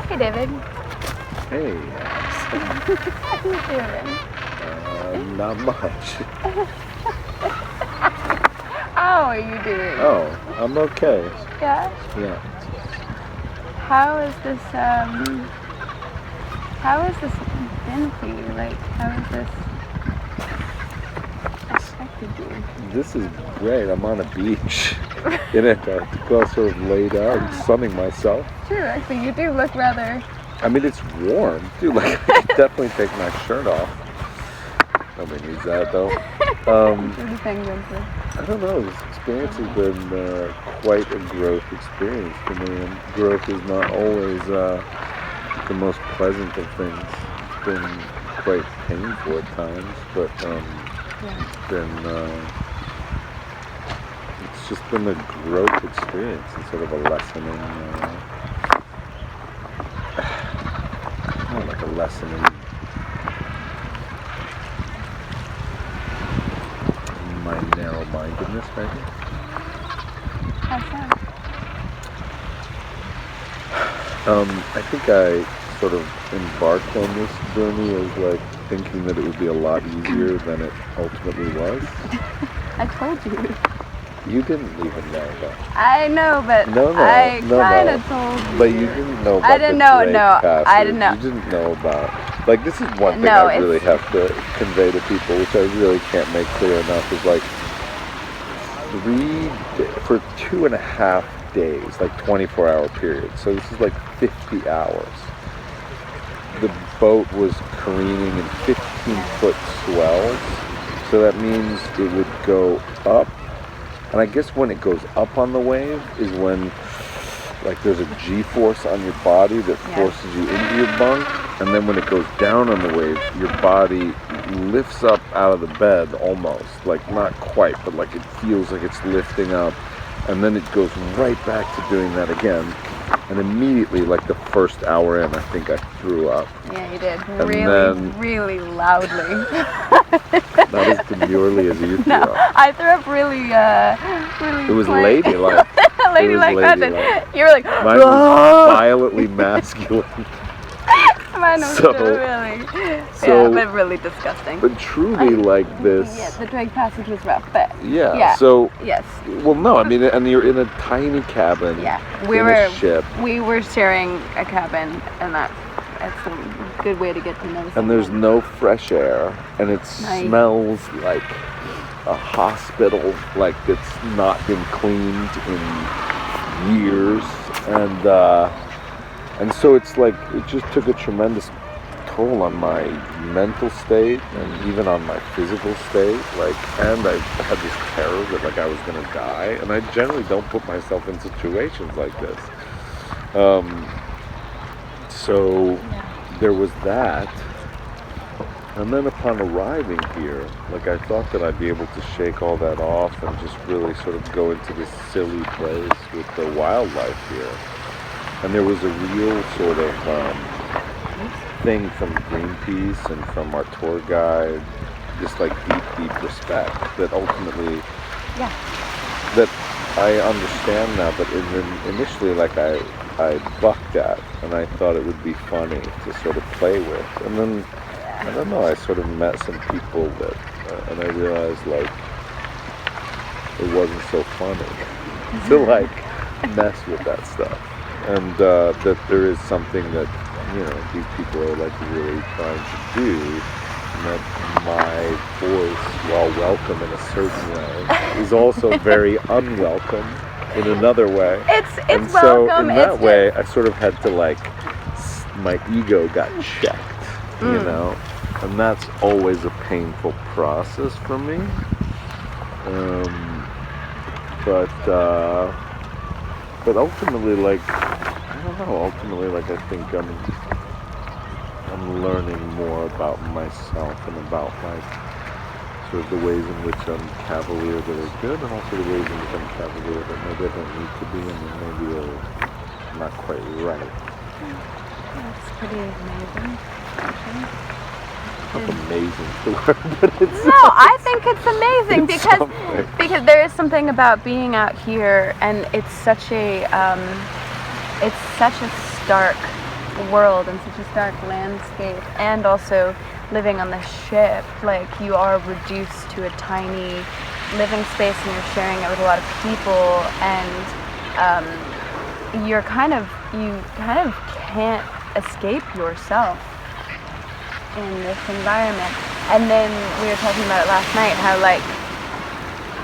Hey, David. Hey. How you doing? Not much. How are you doing? Oh, I'm okay. Yeah? Yeah. How is this been for you? Like, how has this affected you? This is great. I'm on a beach in Antarctica, sort of laid out, sunning myself. True, actually, you do look rather... I mean, it's warm. Dude, like, I could definitely take my shirt off. Nobody needs that, though. I don't know. This experience has been quite a growth experience for me, and growth is not always the most pleasant of things. It's been quite painful at times, but it's just been a growth experience and sort of a lessening, like a lessening my narrow-mindedness, maybe. How's that? I think I sort of embarked on this journey as like thinking that it would be a lot easier than it ultimately was. I told you. You didn't even know that. I know, but I kind of told you. But you didn't know about I didn't the know, Drake no, passage. I didn't know. You didn't know about, like, this is one thing No, I really have to convey to people, which I really can't make clear enough, is like, for 2.5 days, like 24-hour period, so this is like 50 hours, the boat was careening in 15-foot swells, so that means it would go up. And I guess when it goes up on the wave is when, like, there's a G-force on your body that forces you into your bunk, and then when it goes down on the wave, your body lifts up out of the bed almost, like, not quite, but like it feels like it's lifting up, and then it goes right back to doing that again, and immediately, like the first hour in, I think I threw up. Yeah, you did. And really loudly. Not as demurely as you threw No, up. I threw up really It was plain. ladylike. Ladylike fashion. You were like, mine was violently masculine. Mine was but really disgusting. But truly, like this. Yeah, the Drake passage was rough, but So yes. Well, no, I mean, and you're in a tiny cabin. Yeah, a ship. We were sharing a cabin, and that's a good way to get to know someone. And there's no fresh air, and it smells like a hospital, like it's not been cleaned in years, and so it's like it just took a tremendous toll on my mental state and even on my physical state, like, and I had this terror that like I was gonna die, and I generally don't put myself in situations like this. So there was that, and then upon arriving here, like, I thought that I'd be able to shake all that off and just really sort of go into this silly place with the wildlife here. And there was a real sort of thing from Greenpeace and from our tour guide, just like deep respect that ultimately, that I understand now, but initially, like, I bucked at, and I thought it would be funny to sort of play with. And then, I don't know, I sort of met some people that, and I realized, like, it wasn't so funny to, like, mess with that stuff. And that there is something that, you know, these people are, like, really trying to do, and that my voice, while welcome in a certain way, is also very unwelcome in another way. It's so welcome. In that way, I sort of had to, like, my ego got checked, you know, and that's always a painful process for me. But ultimately, like, I don't know. Ultimately, like, I think I'm learning more about myself and about, like, sort of the ways in which I'm cavalier that are good, and also the ways in which I'm cavalier that maybe I don't need to be, and then maybe are not quite right. That's pretty amazing, actually. Not amazing the word, but it's no. I think it's amazing because there is something about being out here, and it's such a stark world and such a stark landscape, and also living on the ship, like you are reduced to a tiny living space and you're sharing it with a lot of people, and you kind of can't escape yourself in this environment. And then we were talking about it last night, how like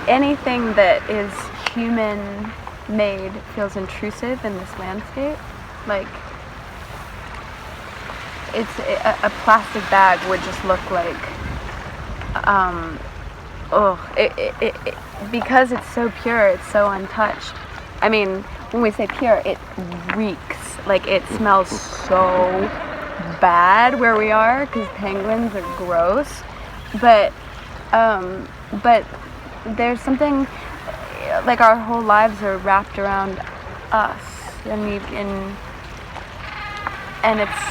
anything that is human made feels intrusive in this landscape. Like a plastic bag would just look like because it's so pure, it's so untouched. I mean, when we say pure, it reeks. Like it smells so bad where we are because penguins are gross. But there's something like our whole lives are wrapped around us, and it's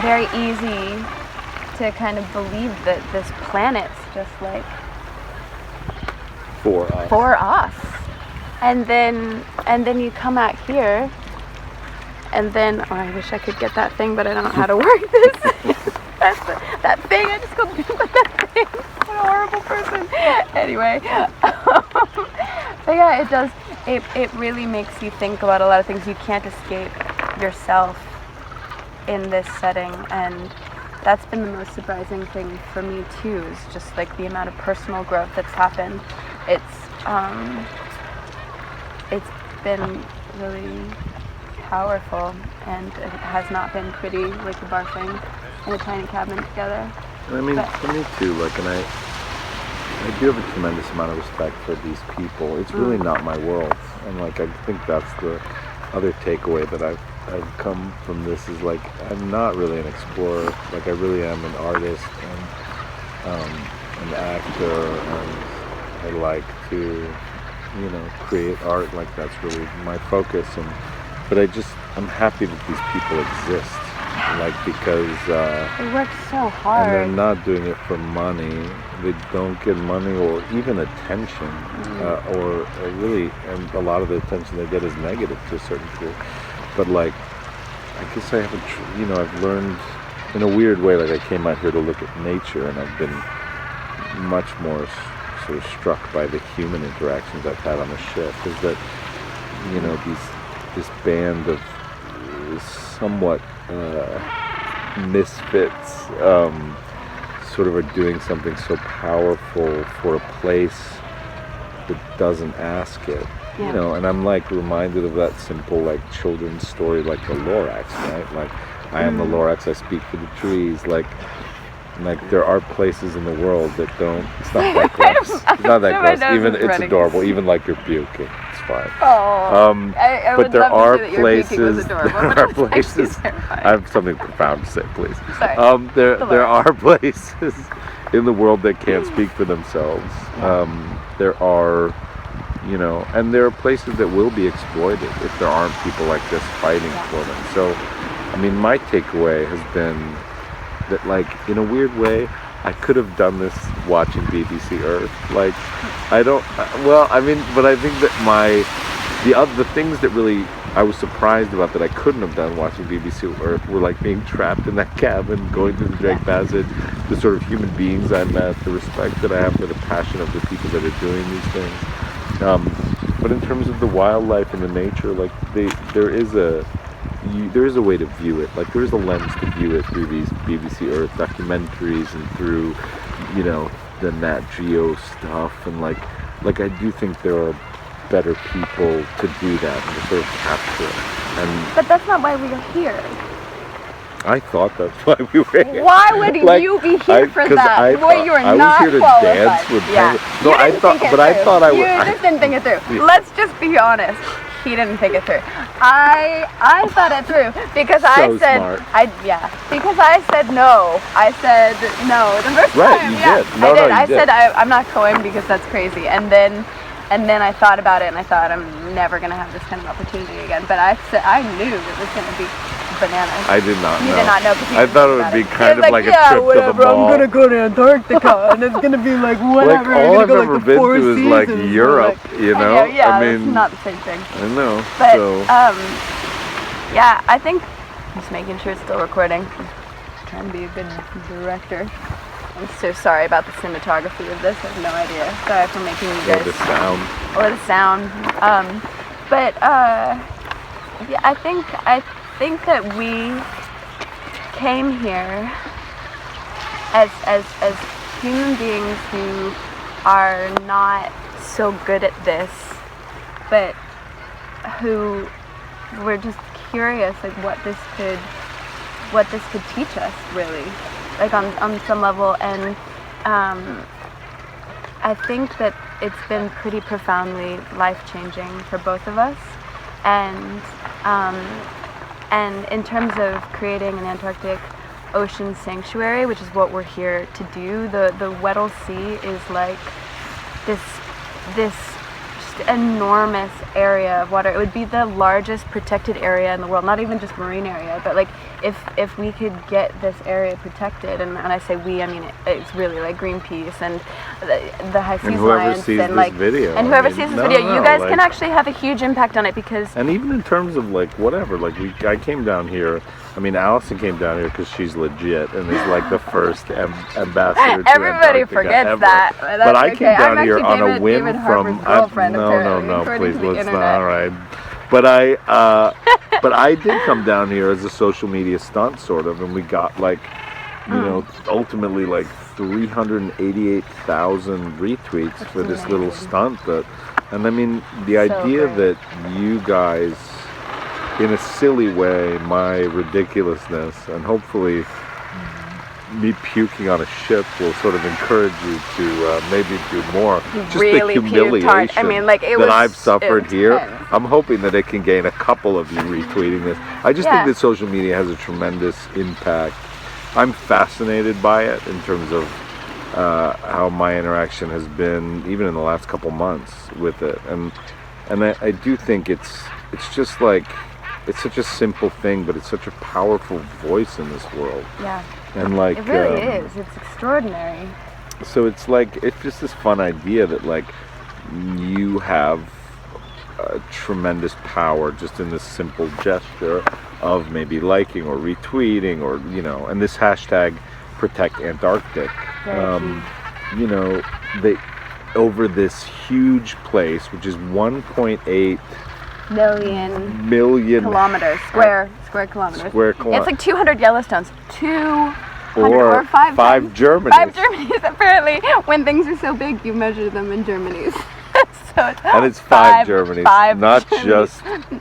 very easy to kind of believe that this planet's just like for us. And then you come out here, and then I wish I could get that thing, but I don't know how to work this. that thing. I just couldn't think of that thing. What a horrible person. Anyway, but yeah, it does. It really makes you think about a lot of things. You can't escape yourself in this setting, and that's been the most surprising thing for me too, is just like the amount of personal growth that's happened. It's been really powerful, and it has not been pretty, like barfing in a tiny cabin together. I mean, for me too, like, and I do have a tremendous amount of respect for these people. It's really not my world, and like I think that's the other takeaway that I've come from this, is like I'm not really an explorer. Like I really am an artist and an actor, and I like to create art. Like that's really my focus. But I'm happy that these people exist, like because they work so hard, and they're not doing it for money. They don't get money or even attention, or really, and a lot of the attention they get is negative to a certain degree. But like, I guess I haven't, I've learned in a weird way. Like I came out here to look at nature, and I've been much more sort of struck by the human interactions I've had on the ship. Is that this band of somewhat misfits sort of are doing something so powerful for a place that doesn't ask it. Yeah. And I'm like reminded of that simple like children's story, like the Lorax, right? Like I am the Lorax, I speak for the trees. Like there are places in the world that don't. It's not that gross. It's not that gross. Even it's adorable. Even like your puke, it's fine. Oh. I but would there love are to say that your puking was places. adorable, There but are it's places. actually I have something profound to say, please. Sorry. There are places in the world that can't speak for themselves. There are. And there are places that will be exploited if there aren't people like this fighting for them. So, I mean, my takeaway has been that, like, in a weird way, I could have done this watching BBC Earth. Like, I don't, well, I mean, but I think that the things that really I was surprised about that I couldn't have done watching BBC Earth were like being trapped in that cabin, going through the Drake Passage, the sort of human beings I met, the respect that I have for the passion of the people that are doing these things. But in terms of the wildlife and the nature, like there is a way to view it. Like there is a lens to view it through these BBC Earth documentaries and through, the Nat Geo stuff, and like I do think there are better people to do that and to sort of capture it. But that's not why we are here. I thought that's why we were here. Why would you be here for that? Boy, you are not was here to qualified. dance with Yeah. No, I thought I would. You just didn't think it through. Let's just be honest. He didn't think it through. I thought it through because because I said no. I said no the first time. You yeah, did. No, I did. you I did. said I'm not going because that's crazy. And then I thought about it, and I thought I'm never gonna have this kind of opportunity again. But I knew it was gonna be bananas. I did not know. You did not know. I thought it would be kind of like a trip whatever, to the mall. I'm gonna go to Antarctica, and it's gonna be like whatever. Like all I've go, ever like, been to is like Europe, I know, yeah, I mean, it's not the same thing. I know. But so. yeah, I think Just making sure it's still recording. Trying to be a good director. I'm so sorry about the cinematography of this. I have no idea. Sorry for making you guys. Or the sound. Or the sound. But yeah, I think that we came here as human beings who are not so good at this, but who were just curious, like what this could teach us, really, like on some level. And I think that it's been pretty profoundly life-changing for both of us. And in terms of creating an Antarctic ocean sanctuary, which is what we're here to do, the Weddell Sea is like this just enormous area of water. It would be the largest protected area in the world, not even just marine area, but like if we could get this area protected, and when I say we, I mean it's really like Greenpeace and the High Seas Alliance and like video, and whoever sees this video, you guys can actually have a huge impact on it, because and even in terms of like whatever, like I came down here. I mean, Alison came down here because she's legit and is like the first ambassador to everybody Antarctica forgets ever. that. But I came down here on a whim from no, please, let's not. All right, but I did come down here as a social media stunt, sort of, and we got like, you know, ultimately like 388,000 retweets for this little stunt. And I mean, the idea that you guys, in a silly way, my ridiculousness, and hopefully me puking on a ship will sort of encourage you to maybe do more. Just really the humiliation I mean, like, that I've suffered here. I'm hoping that it can gain a couple of you retweeting this. I just think that social media has a tremendous impact. I'm fascinated by it in terms of how my interaction has been, even in the last couple months with it. And I do think it's just like, it's such a simple thing, but it's such a powerful voice in this world. Yeah. And like it really is. It's extraordinary. So it's like, it's just this fun idea that like you have tremendous power just in this simple gesture of maybe liking or retweeting, or, you know, and this hashtag Protect Antarctic. You know, they over this huge place, which is 1.8 million kilometers, square kilometers. It's like 200 Yellowstones, 200 or five Germanys. 5 Germanys, apparently. When things are so big, you measure them in Germanys. And it's 5 Germanys,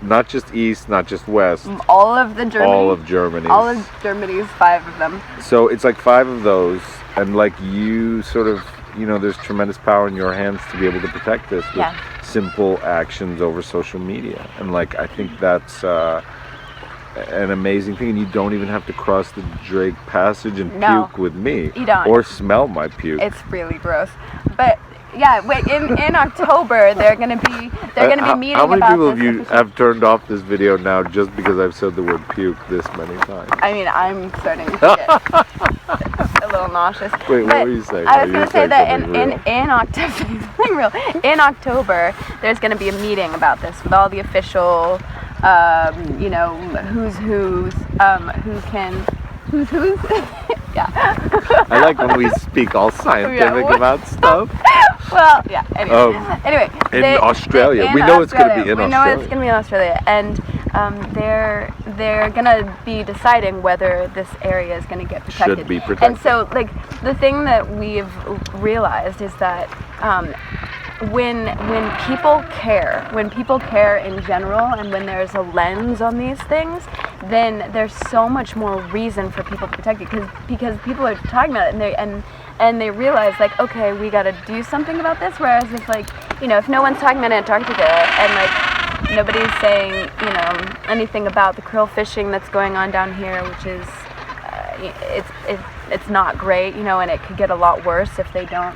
not just east, not just west. All of the Germany. All of Germanys. All of Germany's, 5 of them. So it's like 5 of those, and like you sort of, you know, there's tremendous power in your hands to be able to protect this with simple actions over social media. And like, I think that's an amazing thing, and you don't even have to cross the Drake Passage and puke with me. You don't. Or smell my puke. It's really gross. But yeah, wait, in October they're gonna be meeting about this. How many people have turned off this video now just because I've said the word puke this many times? I mean, I'm starting to get a little nauseous. Wait, what were you saying? I was gonna say that in October, something real. In October, there's gonna be a meeting about this with all the official, you know, who's, yeah. I like when we speak all scientific about stuff. Well, yeah. Anyway, in Australia, we know it's going to be in Australia. We know it's going to be in Australia, and they're going to be deciding whether this area is going to get protected. Should be protected. And so, like, the thing that we've realized is that when people care in general, and when there's a lens on these things, then there's so much more reason for people to protect it, because people are talking about it, and they realize, like, okay, we got to do something about this. Whereas if, like, you know, if no one's talking about Antarctica, and like nobody's saying, you know, anything about the krill fishing that's going on down here, which is it's not great, you know, and it could get a lot worse if they don't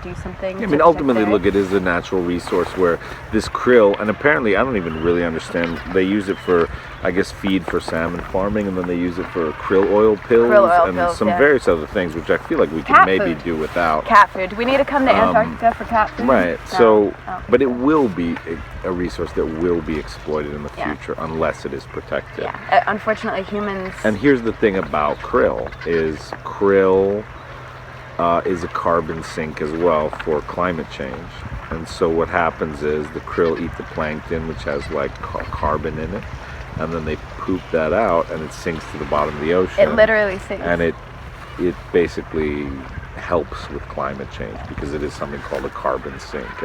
do something. I mean, ultimately, look, it is a natural resource where this krill, and apparently, I don't even really understand. They use it for, I guess, feed for salmon farming, and then they use it for krill oil pills and some various other things, which I feel like we could maybe do without. Cat food. Do we need to come to Antarctica for cat food? Right. So, but it will be a resource that will be exploited in the future unless it is protected. Yeah. Unfortunately, humans. And here's the thing about krill is a carbon sink as well for climate change. And so what happens is the krill eat the plankton, which has like carbon in it, and then they poop that out and it sinks to the bottom of the ocean. It literally sinks. And it basically helps with climate change because it is something called a carbon sink.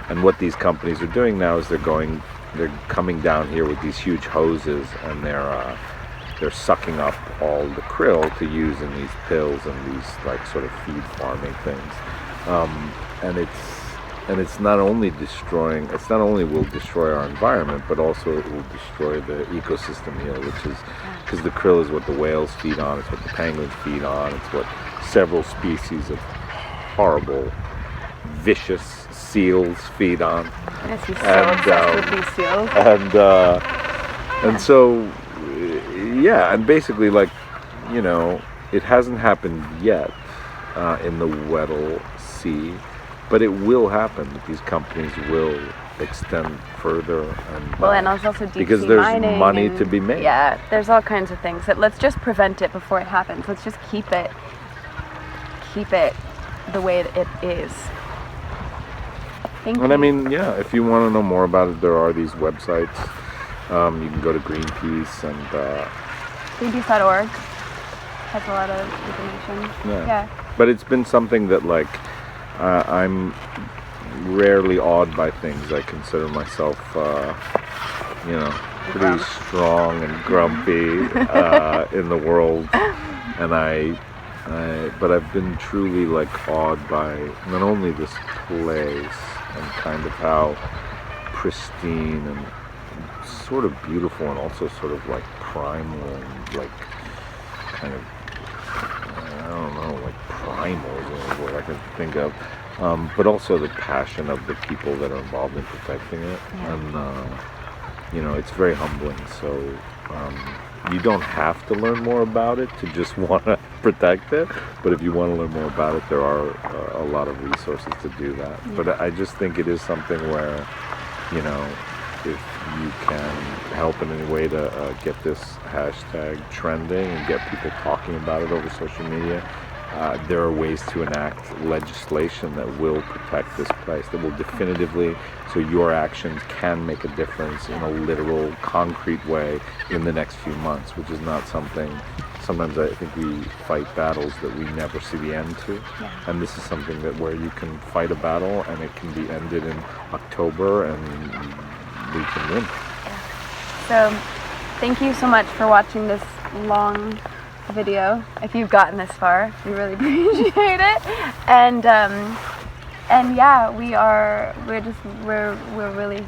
And what these companies are doing now is they're coming down here with these huge hoses, and they're sucking up all the krill to use in these pills and these like sort of feed farming things. And it's not only will destroy our environment, but also it will destroy the ecosystem here, which is because the krill is what the whales feed on, it's what the penguins feed on, it's what several species of horrible, vicious seals feed on. Yes, he's so obsessed with these seals. And so, yeah, and basically, like, you know, it hasn't happened yet in the Weddell Sea, but it will happen. These companies will extend further, and also deep sea because there's mining money to be made. Yeah, there's all kinds of things. Let's just prevent it before it happens. Let's just keep it the way it is. Thank you. And I mean, yeah, if you want to know more about it, there are these websites. You can go to Greenpeace and Greenpeace.org has a lot of information. Yeah. But it's been something that, like, I'm rarely awed by things. I consider myself, pretty strong and grumpy in the world, and but I've been truly like awed by not only this place and kind of how pristine and sort of beautiful and also sort of like primal and like kind of, I don't know, like primal is the only word I can think of, but also the passion of the people that are involved in protecting it. And it's very humbling. So you don't have to learn more about it to just want to protect it, but if you want to learn more about it, there are a lot of resources to do that. But I just think it is something where, if you can help in any way to get this hashtag trending and get people talking about it over social media, there are ways to enact legislation that will protect this place, that will definitively, so your actions can make a difference in a literal, concrete way in the next few months, which is not something, sometimes I think we fight battles that we never see the end to. And this is something that where you can fight a battle and it can be ended in October and we can win. So thank you so much for watching this long video. If you've gotten this far, we really appreciate it. And yeah, we're really.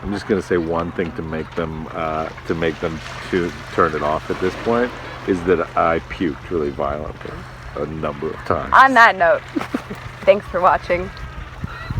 I'm just gonna say one thing to make them to turn it off at this point is that I puked really violently a number of times. On that note, thanks for watching.